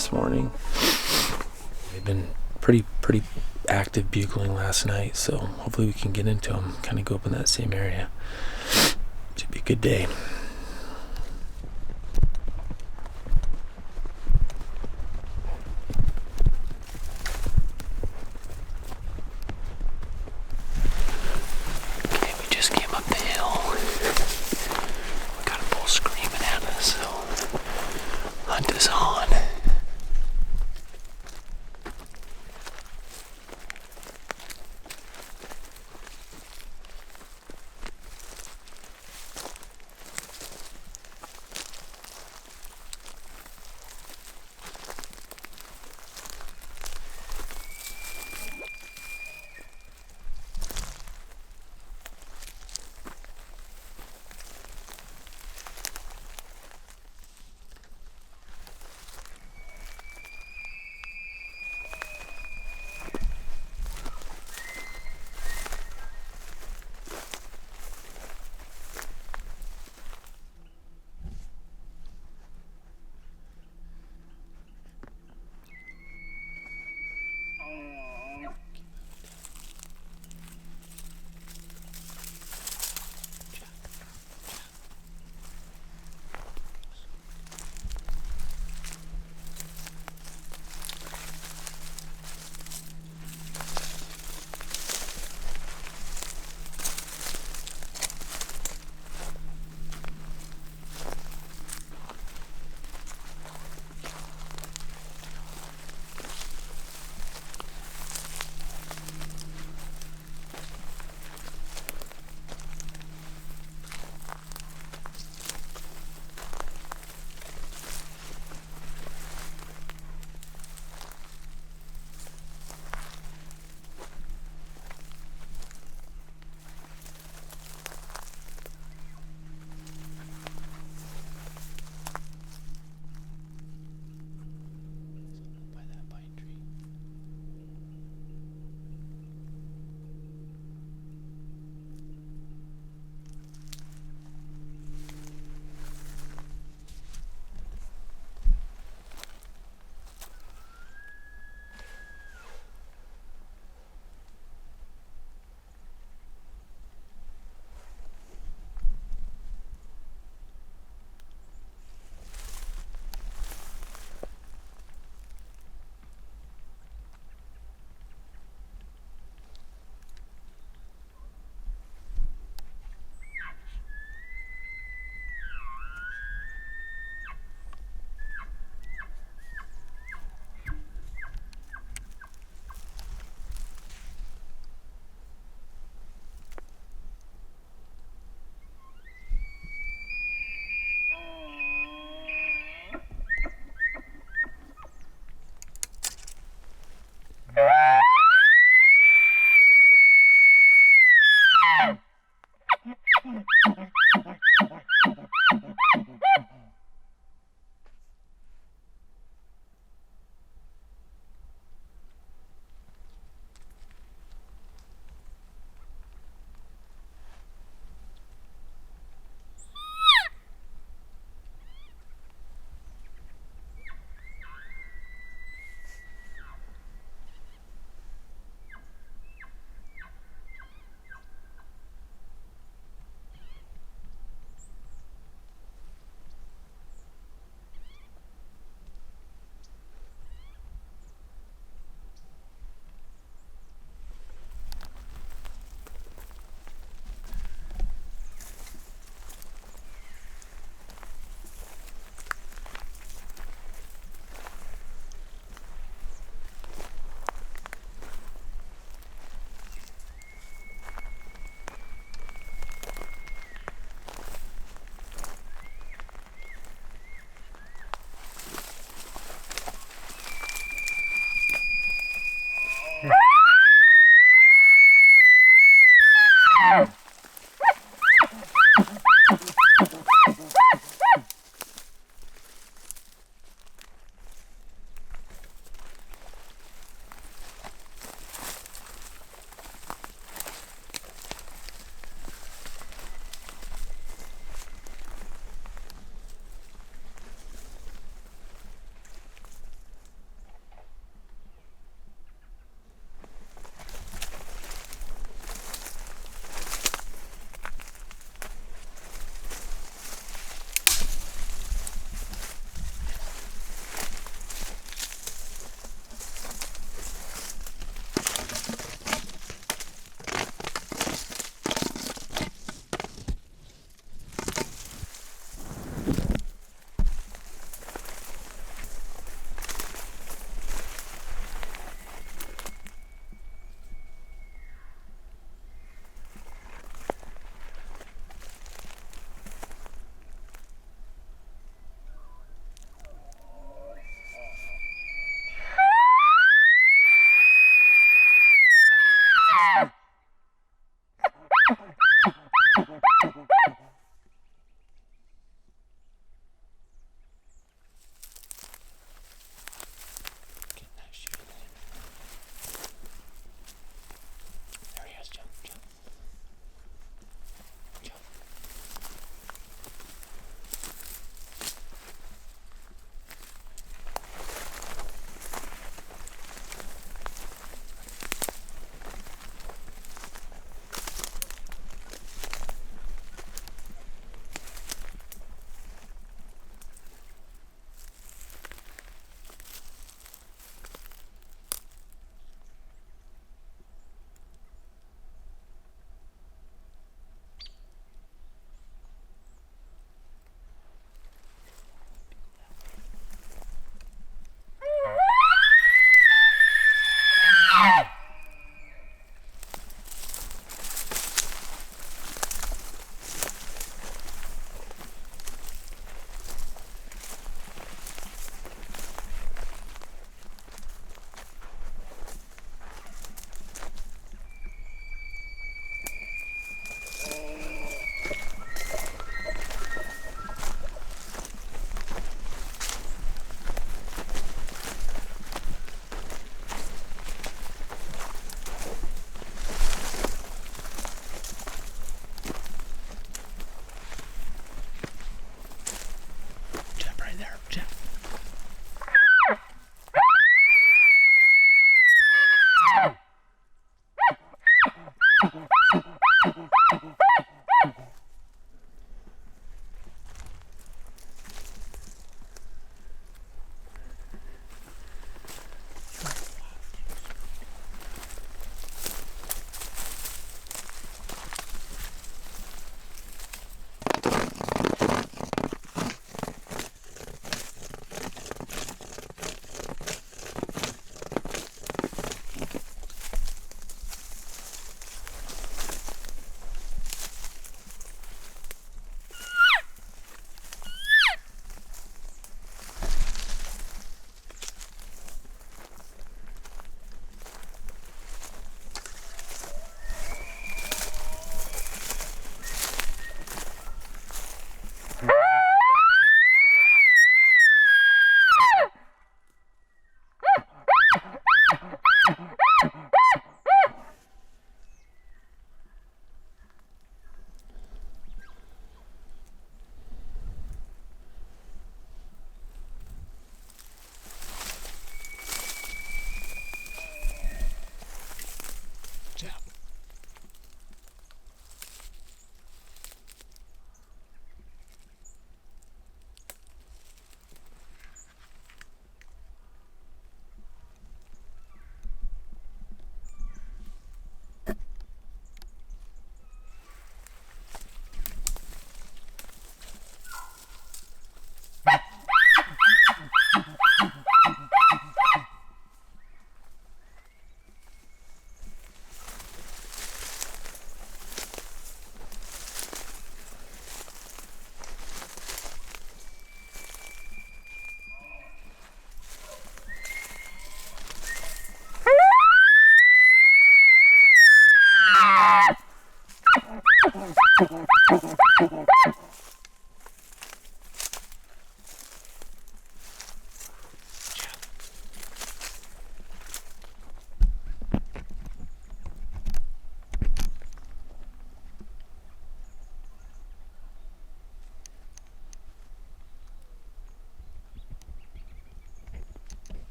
this morning. We've been pretty active bugling last night, so hopefully we can get into them, kind of go up in that same area. Should be a good day. Okay, we just came up the hill. We got a bull screaming at us, so hunt is on.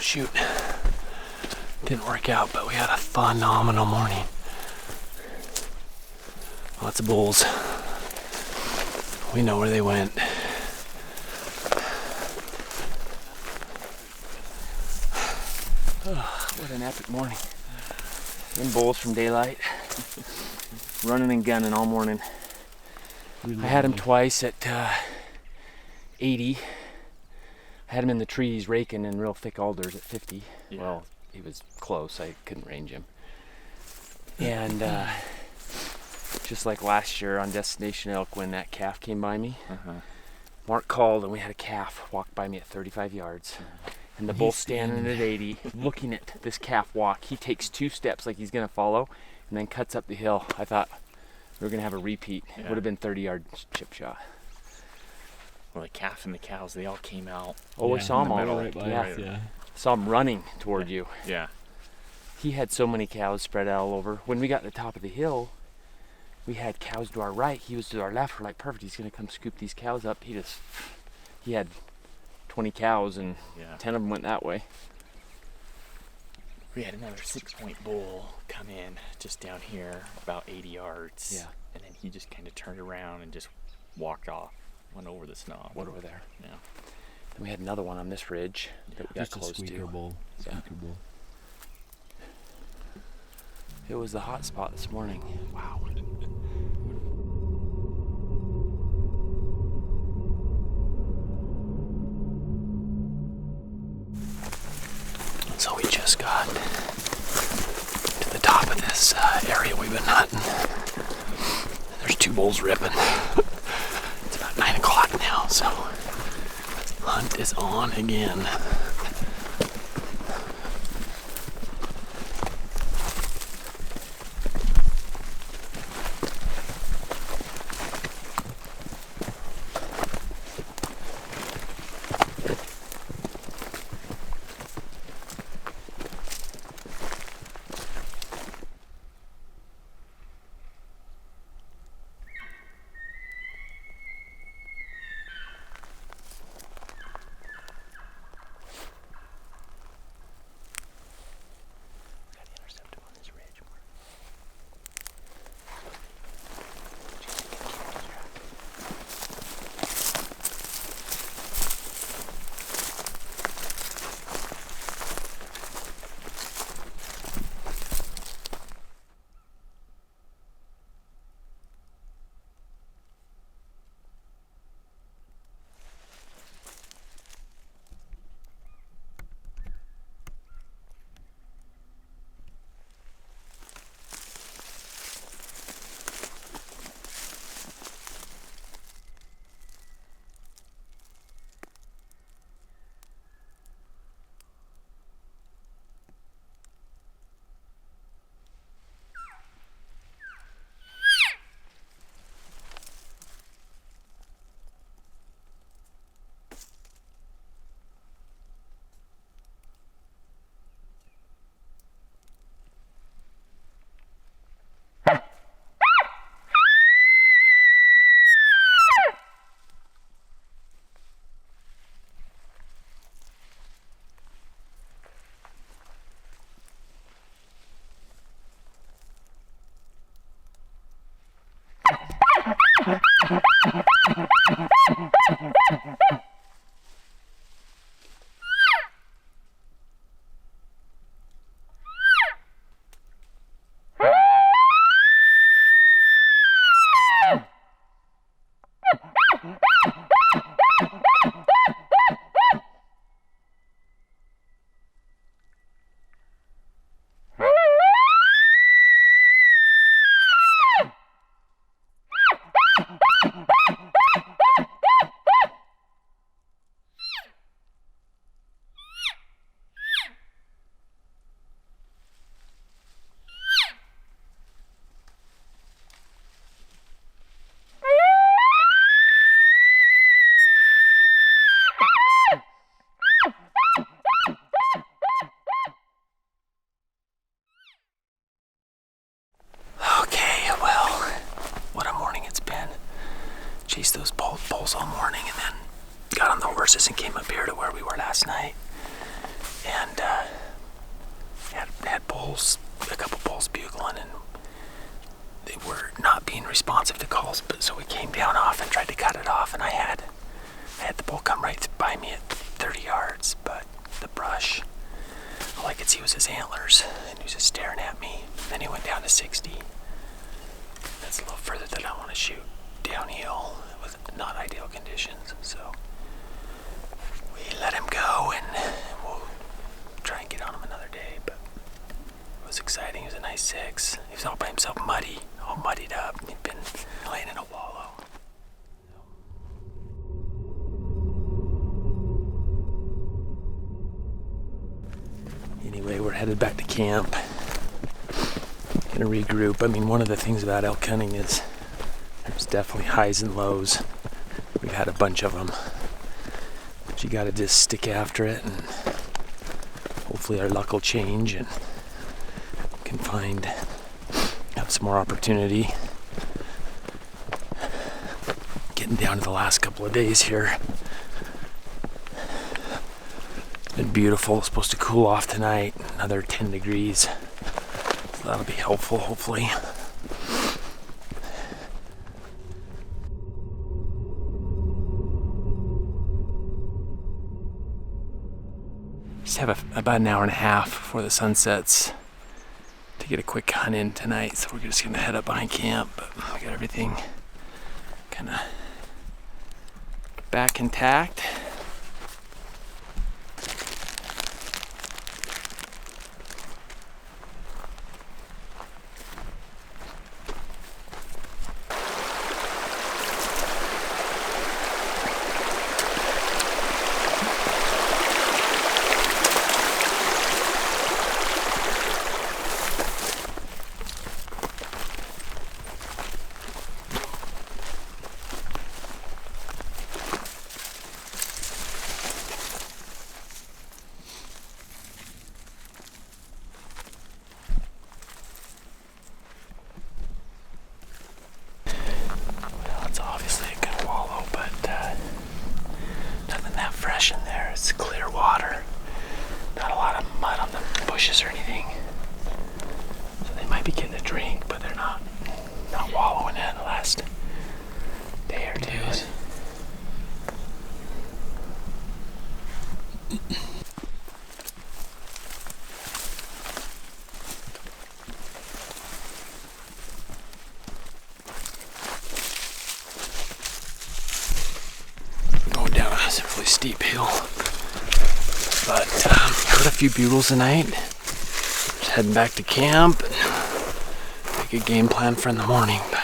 shoot. Didn't work out, but we had a phenomenal morning. Lots of bulls. We know where they went. Oh, what an epic morning. In bulls from daylight. Running and gunning all morning. I had him twice at 80. I had him in the trees raking in real thick alders at 50. Yeah. Well, he was close. I couldn't range him. And just like last year on Destination Elk when that calf came by me, Mark called and we had a calf walk by me at 35 yards. And the bull standing at 80, looking at this calf walk. He takes 2 steps like he's going to follow and then cuts up the hill. I thought we were going to have a repeat. Yeah. It would have been 30-yard chip shot. Well, the calf and the cows, they all came out. Oh, we saw them all. Right by us, yeah. Saw them running toward you. Yeah. He had so many cows spread out all over. When we got to the top of the hill, we had cows to our right. He was to our left. We're like, perfect. He's going to come scoop these cows up. He had 20 cows and 10 of them went that way. We had another 6-point bull come in just down here about 80 yards. Yeah. And then he just kind of turned around and just walked off. Went over the snob. Went over there. Yeah. Then we had another one on this ridge that we got close to. Squeaker bull. It was the hot spot this morning. Wow. So we just got to the top of this area we've been hunting. And there's 2 bulls ripping. It's about 9 o'clock now, so hunt is on again. Chased those bulls all morning and then got on the horses and came up here to where we were last night. and had bulls, a couple bulls bugling, and they were not being responsive to calls. But so we came down off and tried to cut it off, and I had the bull come right by me at 30 yards, but the brush, all I could see was his antlers, and he was just staring at me. Then he went down to 60. That's a little further than I want to shoot downhill with not ideal conditions, so we let him go, and we'll try and get on him another day. But it was exciting. He was a nice 6. He was all by himself, muddy, all muddied up. He'd been laying in a wallow. Anyway, we're headed back to camp. Gonna regroup. I mean, one of the things about elk hunting is there's definitely highs and lows. We've had a bunch of them, but you gotta just stick after it, and hopefully our luck will change and can have some more opportunity. Getting down to the last couple of days here. It's been beautiful. It's supposed to cool off tonight, another 10 degrees. So that'll be helpful, hopefully. Just have about an hour and a half before the sun sets to get a quick hunt in tonight, so we're just gonna head up behind camp. But we got everything kind of back intact. In there, it's clear water, not a lot of mud on the bushes or anything, so they might be getting a drink, but they're not wallowing in it the last day or two. Going down a really steep hill, but heard a few bugles tonight. Just heading back to camp and make a game plan for in the morning. But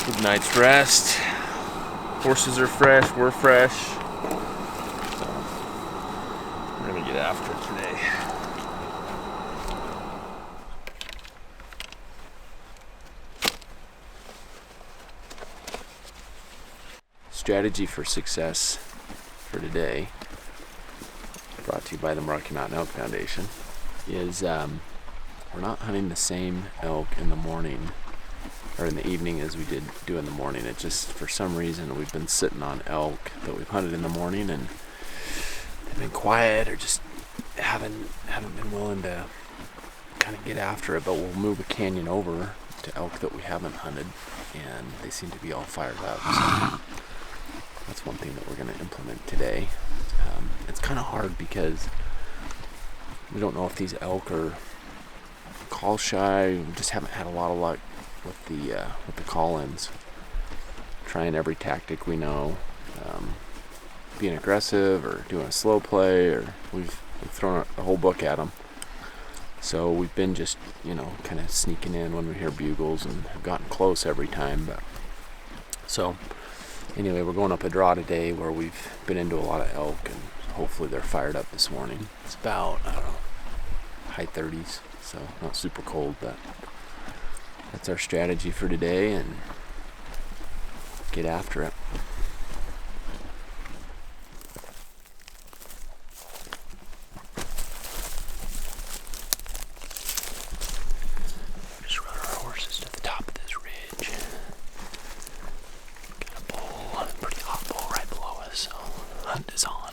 good night's rest. Horses are fresh, we're fresh. So we're gonna get after it today. Strategy for success for today, brought to you by the Rocky Mountain Elk Foundation, is we're not hunting the same elk in the morning or in the evening as we do in the morning. It just, for some reason, we've been sitting on elk that we've hunted in the morning, and they've been quiet or just haven't been willing to kind of get after it. But we'll move a canyon over to elk that we haven't hunted, and they seem to be all fired up. So that's one thing that we're going to implement today. It's kind of hard because we don't know if these elk are call shy. We just haven't had a lot of luck with the call-ins. Trying every tactic we know, being aggressive or doing a slow play, or we've thrown a whole book at them. So we've been just, kind of sneaking in when we hear bugles, and have gotten close every time. But so anyway, we're going up a draw today where we've been into a lot of elk, and hopefully they're fired up this morning. It's about, high 30s, so not super cold, but that's our strategy for today, and get after it. Just rode our horses to the top of this ridge. Got a bull, a pretty hot bull right below us, so hunt is on.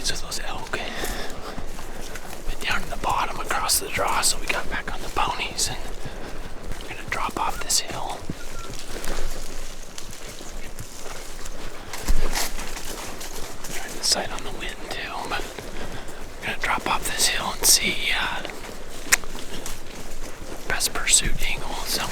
So those elk been down in the bottom across the draw, so we got back on the ponies and we're gonna drop off this hill. Trying to sight on the wind too, but we're gonna drop off this hill and see best pursuit angle. So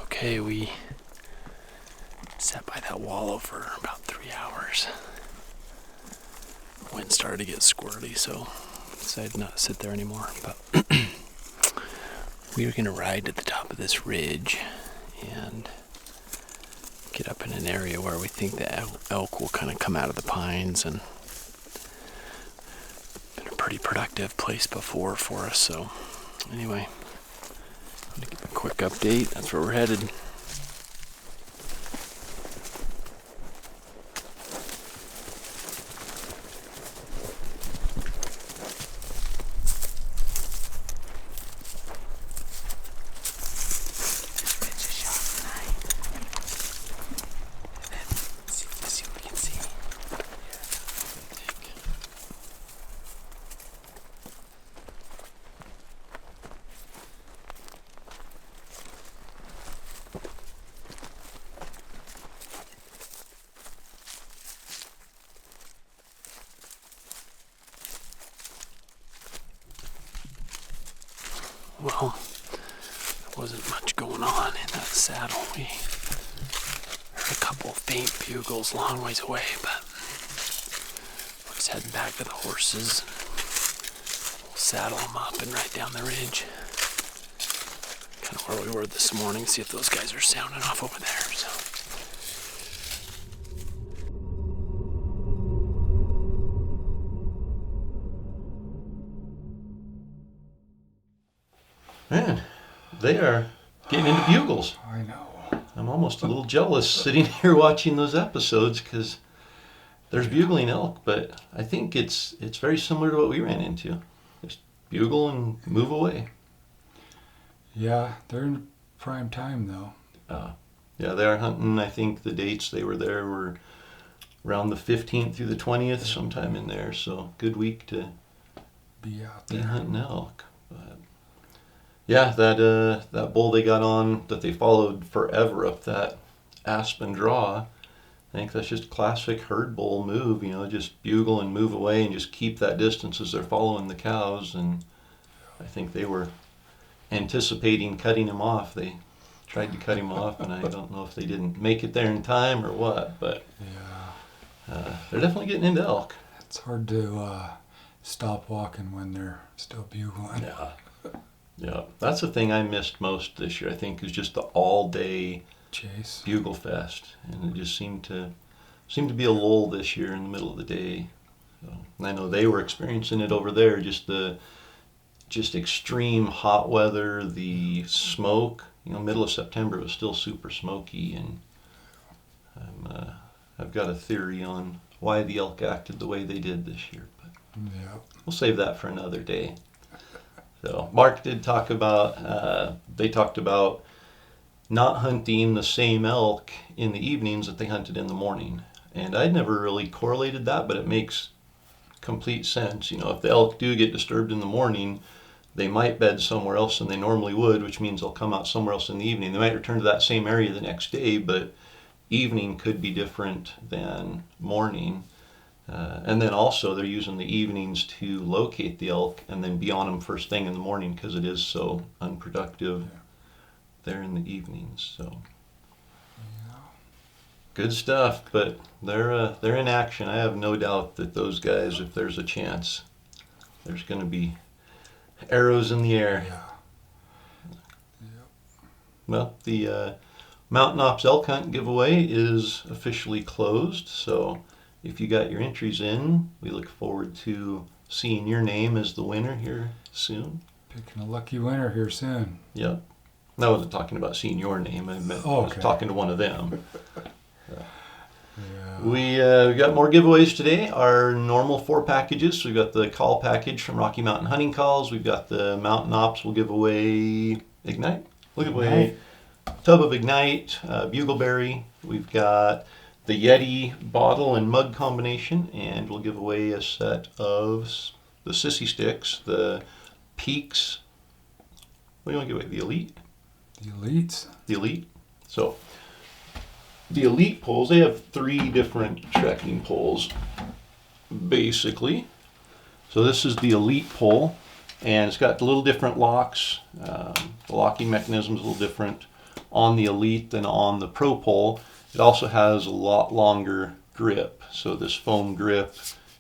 okay, we sat by that wallow for about 3 hours. Wind started to get squirty, so I decided not to sit there anymore. But we are going to ride to the top of this ridge and get up in an area where we think the elk will kind of come out of the pines, and been a pretty productive place before for us. So anyway, I'm going to give a quick update. That's where we're headed. in that saddle. We heard a couple faint bugles a long ways away, but we're just heading back to the horses. We'll saddle them up and ride down the ridge. Kind of where we were this morning, see if those guys are sounding off over there. So. Man, they are getting into bugles. I know. I'm almost a little jealous sitting here watching those episodes because there's bugling elk, but I think it's very similar to what we ran into. Just bugle and move away. Yeah, they're in prime time though. Yeah, they are hunting. I think the dates they were there were around the 15th through the 20th, sometime in there. So good week to Be out be there. hunting elk. But yeah, that bull they got on that they followed forever up that Aspen draw, I think that's just classic herd bull move, just bugle and move away and just keep that distance as they're following the cows. And I think they were anticipating cutting him off. They tried to cut him off, and I don't know if they didn't make it there in time or what, but they're definitely getting into elk. It's hard to stop walking when they're still bugling. Yeah, that's the thing I missed most this year, I think, is just the all-day Chase. bugle fest, and it just seemed to be a lull this year in the middle of the day. So, and I know they were experiencing it over there, just extreme hot weather, the smoke. Middle of September it was still super smoky, and I've got a theory on why the elk acted the way they did this year, but we'll save that for another day. So Mark did talk about, they talked about not hunting the same elk in the evenings that they hunted in the morning. And I'd never really correlated that, but it makes complete sense. If the elk do get disturbed in the morning, they might bed somewhere else than they normally would, which means they'll come out somewhere else in the evening. They might return to that same area the next day, but evening could be different than morning. And then also they're using the evenings to locate the elk and then be on them first thing in the morning because it is so unproductive there in the evenings. So good stuff, but they're in action. I have no doubt that those guys, if there's a chance, there's going to be arrows in the air. Well, the Mountain Ops elk hunt giveaway is officially closed, so if you got your entries in, we look forward to seeing your name as the winner here soon. Picking a lucky winner here soon. Yep. I wasn't talking about seeing your name. I was talking to one of them. We got more giveaways today. Our normal 4 packages. So we've got the call package from Rocky Mountain Hunting Calls. We've got the Mountain Ops. We'll give away Ignite. We'll give away tub of Ignite, Bugleberry. We've got the Yeti bottle and mug combination, and we'll give away a set of the Sissy Sticks, the Peaks. What do you want to give away? The Elite? The Elites. The Elite. So, the Elite poles, they have 3 different trekking poles, basically. So this is the Elite pole, and it's got a little different locks. The locking mechanism is a little different on the Elite than on the Pro pole. It also has a lot longer grip. So this foam grip,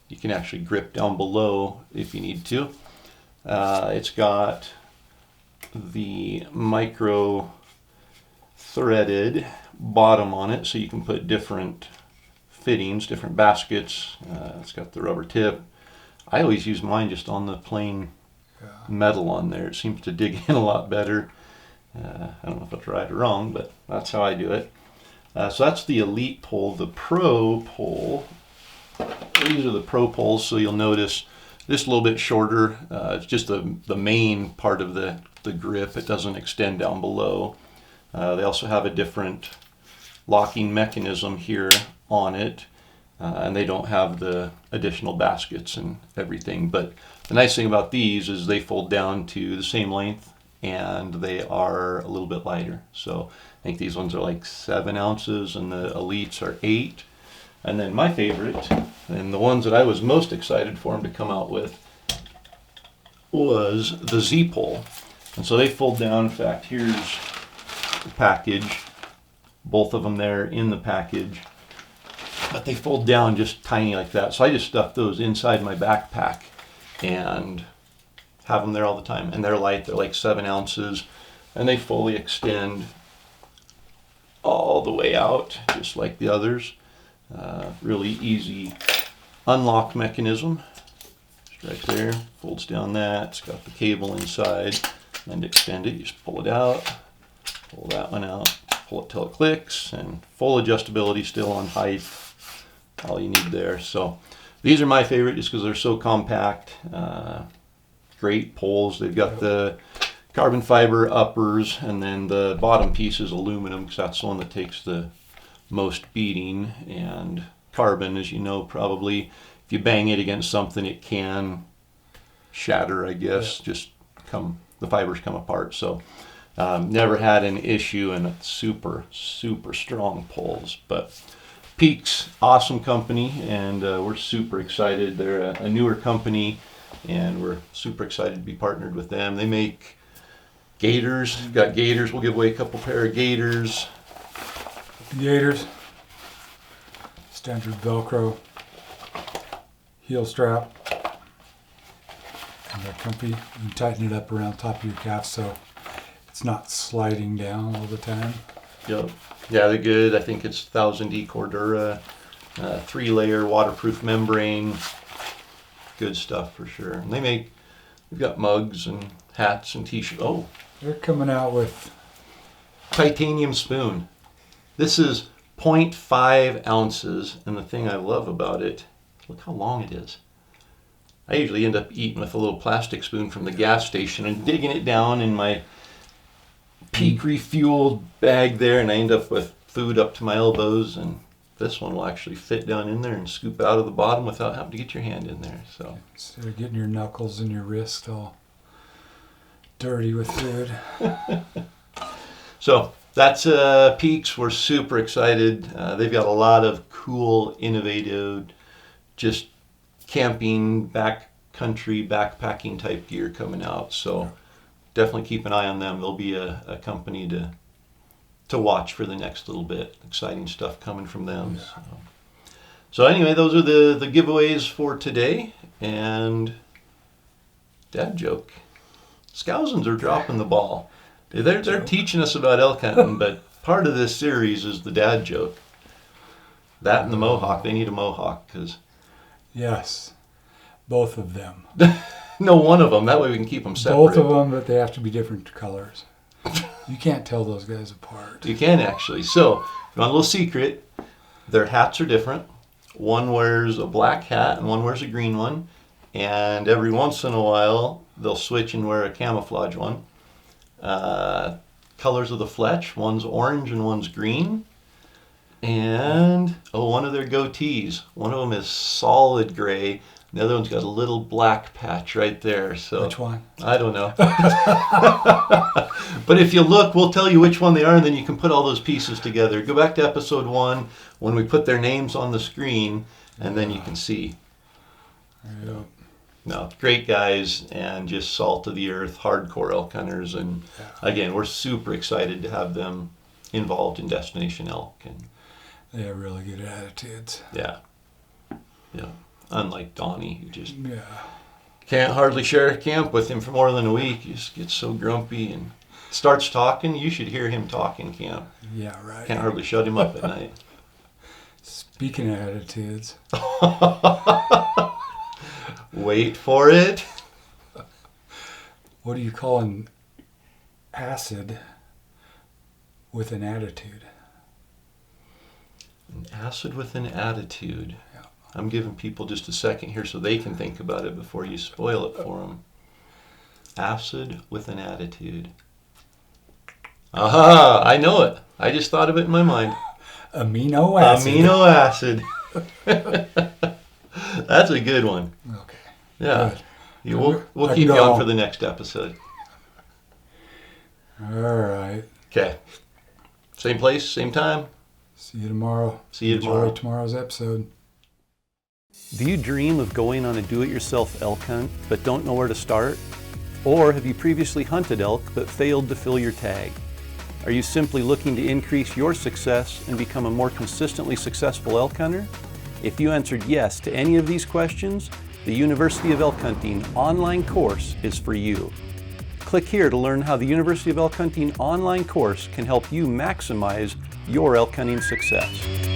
you can actually grip down below if you need to. It's got the micro threaded bottom on it, so you can put different fittings, different baskets. It's got the rubber tip. I always use mine just on the plain metal on there. It seems to dig in a lot better. I don't know if that's right or wrong, but that's how I do it. So that's the Elite pole. The Pro pole, these are the Pro poles, so you'll notice this a little bit shorter. It's just the main part of the grip. It doesn't extend down below. They also have a different locking mechanism here on it, and they don't have the additional baskets and everything. But the nice thing about these is they fold down to the same length, and they are a little bit lighter. So I think these ones are like 7 ounces, and the Elites are 8. And then my favorite, and the ones that I was most excited for them to come out with, was the Z pole. And so they fold down. In fact, here's package. Both of them there in the package. But they fold down just tiny like that. So I just stuff those inside my backpack and have them there all the time. And they're light, they're like 7 ounces. And they fully extend all the way out, just like the others. Really easy unlock mechanism. Right there, folds down that, it's got the cable inside, and to extend it, you just pull it out, pull that one out, pull it till it clicks, and full adjustability still on height, all you need there. So these are my favorite just because they're so compact. Great poles. They've got the carbon fiber uppers, and then the bottom piece is aluminum because that's the one that takes the most beating. And carbon, as you know, probably if you bang it against something, it can shatter, I guess. Just the fibers come apart. So never had an issue, and it's super strong poles. But Peaks, awesome company, and we're super excited. They're a newer company, and we're super excited to be partnered with them. They make gaiters. We've got gaiters. We'll give away a couple pair of gaiters. Gaiters, standard Velcro heel strap, and they're comfy. You can tighten it up around top of your calf so it's not sliding down all the time. Yep. Yeah, they're good. I think it's 1000E Cordura, 3-layer waterproof membrane. Good stuff for sure. And we've got mugs and hats and t-shirts. Oh, They're coming out with titanium spoon. This is 0.5 ounces, and the thing I love about it, look how long it is. I usually end up eating with a little plastic spoon from the gas station and digging it down in my Peak refueled bag there, and I end up with food up to my elbows, and this one will actually fit down in there and scoop out of the bottom without having to get your hand in there. So instead of getting your knuckles and your wrist all dirty with food. So that's Peaks. We're super excited. They've got a lot of cool, innovative, just camping, backcountry, backpacking type gear coming out. So definitely keep an eye on them. They'll be a company to watch for the next little bit. Exciting stuff coming from them. Yeah. So anyway, those are the giveaways for today. And dad joke. Skousens are dropping the ball. They're teaching us about elk hunting, but part of this series is the dad joke. That and the mohawk. They need a mohawk because Yes, both of them. no, one of them. That way we can keep them separate. Both of them, but they have to be different colors. You can't tell those guys apart. You can actually. So, if you want a little secret, their hats are different. One wears a black hat and one wears a green one. And every once in a while, they'll switch and wear a camouflage one. Colors of the fletch, one's orange and one's green. And, one of their goatees. One of them is solid gray. The other one's got a little black patch right there. So Which one? I don't know. But if you look, we'll tell you which one they are, and then you can put all those pieces together. Go back to episode 1 when we put their names on the screen, and then you can see. Yep. No, great guys, and just salt of the earth, hardcore elk hunters. And again, we're super excited to have them involved in Destination Elk. And They have really good attitudes. yeah. Unlike Donnie, who just Yeah. can't hardly share a camp with him for more than a week. He just gets so grumpy and starts talking. You should hear him talk in camp. Yeah, right. Can't hardly shut him up at night. Speaking of attitudes, Wait for it. what do you call an acid with an attitude? An acid with an attitude. Yeah. I'm giving people just a second here so they can think about it before you spoil it for them. Acid with an attitude. Aha! I know it. I just thought of it in my mind. Amino acid. Amino acid. That's a good one. Okay. Yeah. Good. We'll I keep can you go on home. for the next episode. All right. Okay. Same place, same time. See you tomorrow. See you tomorrow. Enjoy tomorrow's episode. Do you dream of going on a do-it-yourself elk hunt but don't know where to start? Or have you previously hunted elk but failed to fill your tag? Are you simply looking to increase your success and become a more consistently successful elk hunter? If you answered yes to any of these questions, the University of Elk Hunting online course is for you. Click here to learn how the University of Elk Hunting online course can help you maximize your elk hunting success.